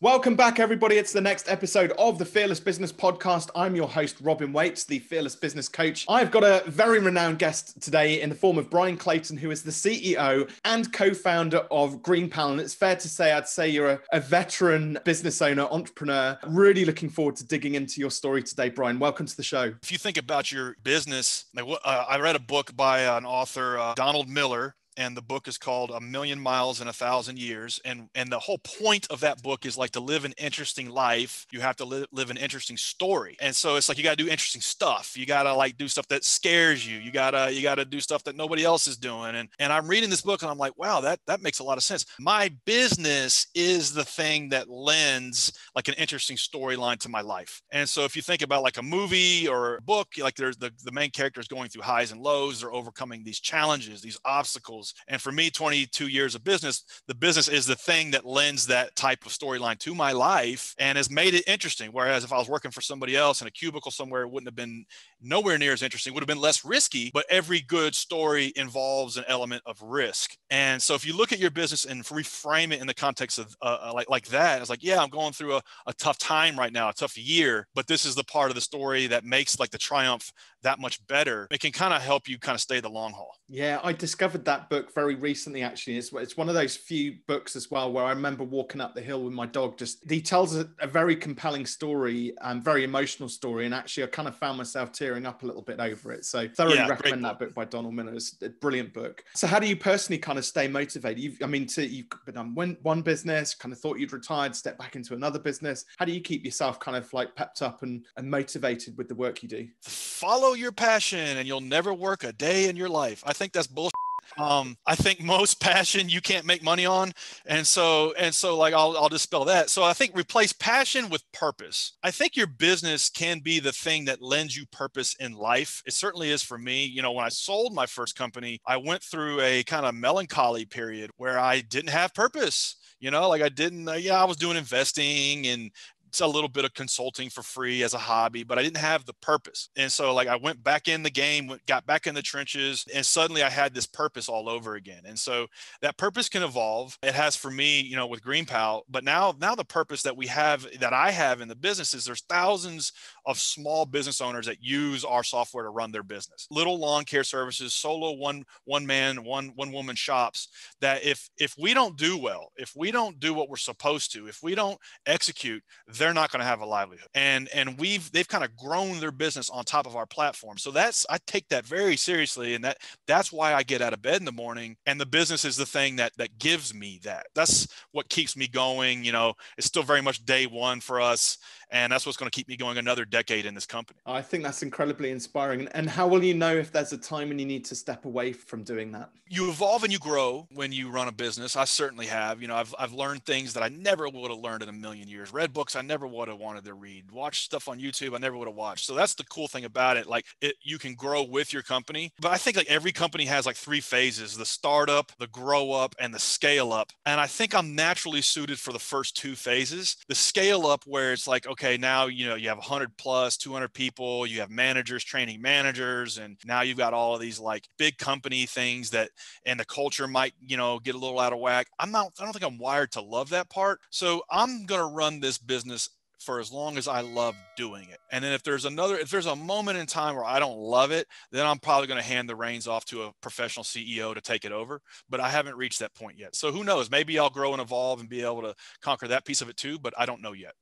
Welcome back, everybody. It's the next episode of the Fearless Business Podcast. I'm your host, Robin Waite, the Fearless Business Coach. I've got a very renowned guest today in the form of Bryan Clayton, who is the CEO and co-founder of GreenPal. And it's fair to say, I'd say you're a veteran business owner, entrepreneur. Really looking forward to digging into your story today, Bryan. Welcome to the show. If you think about your business, I read a book by an author, Donald Miller. And the book is called A Million Miles in 1,000 Years. And the whole point of that book is like to live an interesting life. You have to live an interesting story. And so it's like, you got to do interesting stuff. You got to like do stuff that scares you. You got to do stuff that nobody else is doing. And I'm reading this book and I'm like, wow, that makes a lot of sense. My business is the thing that lends like an interesting storyline to my life. And so if you think about like a movie or a book, like there's the main character is going through highs and lows. They're overcoming these challenges, these obstacles. And for me, 22 years of business, the business is the thing that lends that type of storyline to my life and has made it interesting. Whereas if I was working for somebody else in a cubicle somewhere, it wouldn't have been nowhere near as interesting, would have been less risky, but every good story involves an element of risk. And so if you look at your business and reframe it in the context of like that, it's like, yeah, I'm going through a tough time right now, a tough year, but this is the part of the story that makes like the triumph that much better. It can kind of help you kind of stay the long haul. Yeah, I discovered that book very recently, actually. It's one of those few books as well where I remember walking up the hill with my dog. He tells a very compelling story and very emotional story. And actually, I kind of found myself tearing up a little bit over it. So thoroughly recommend that book by Donald Miller. It's a brilliant book. So how do you personally kind of stay motivated? You've been on one business, kind of thought you'd retired, step back into another business. How do you keep yourself kind of like pepped up and motivated with the work you do? Follow your passion and you'll never work a day in your life. I think that's bullshit. I think most passion you can't make money on. And so like, I'll dispel that. So I think replace passion with purpose. I think your business can be the thing that lends you purpose in life. It certainly is for me. You know, when I sold my first company, I went through a kind of melancholy period where I didn't have purpose. You know, like I was doing investing and a little bit of consulting for free as a hobby, but I didn't have the purpose. And so like I went back in the game, got back in the trenches, and suddenly I had this purpose all over again. And so that purpose can evolve. It has for me, you know, with GreenPal, but now the purpose that I have in the business is there's thousands of small business owners that use our software to run their business. Little lawn care services, solo one man, one woman shops that if we don't do well, if we don't do what we're supposed to, if we don't execute, they're not going to have a livelihood. And they've kind of grown their business on top of our platform. So I take that very seriously. And that's why I get out of bed in the morning, and the business is the thing that gives me that. That's what keeps me going. You know, it's still very much day one for us. And that's what's going to keep me going another decade in this company. I think that's incredibly inspiring. And how will you know if there's a time when you need to step away from doing that? You evolve and you grow when you run a business. I certainly have. You know, I've learned things that I never would have learned in a million years. Read books I never would have wanted to read. Watched stuff on YouTube I never would have watched. So that's the cool thing about it. Like you can grow with your company. But I think like every company has like three phases: the startup, the grow up, and the scale up. And I think I'm naturally suited for the first two phases. The scale up, where it's like, okay, now, you know, you have 100 plus 200 people, you have managers training managers, and now you've got all of these like big company things and the culture might, you know, get a little out of whack. I don't think I'm wired to love that part. So I'm going to run this business for as long as I love doing it. And then if there's a moment in time where I don't love it, then I'm probably going to hand the reins off to a professional CEO to take it over. But I haven't reached that point yet. So who knows? Maybe I'll grow and evolve and be able to conquer that piece of it too, but I don't know yet.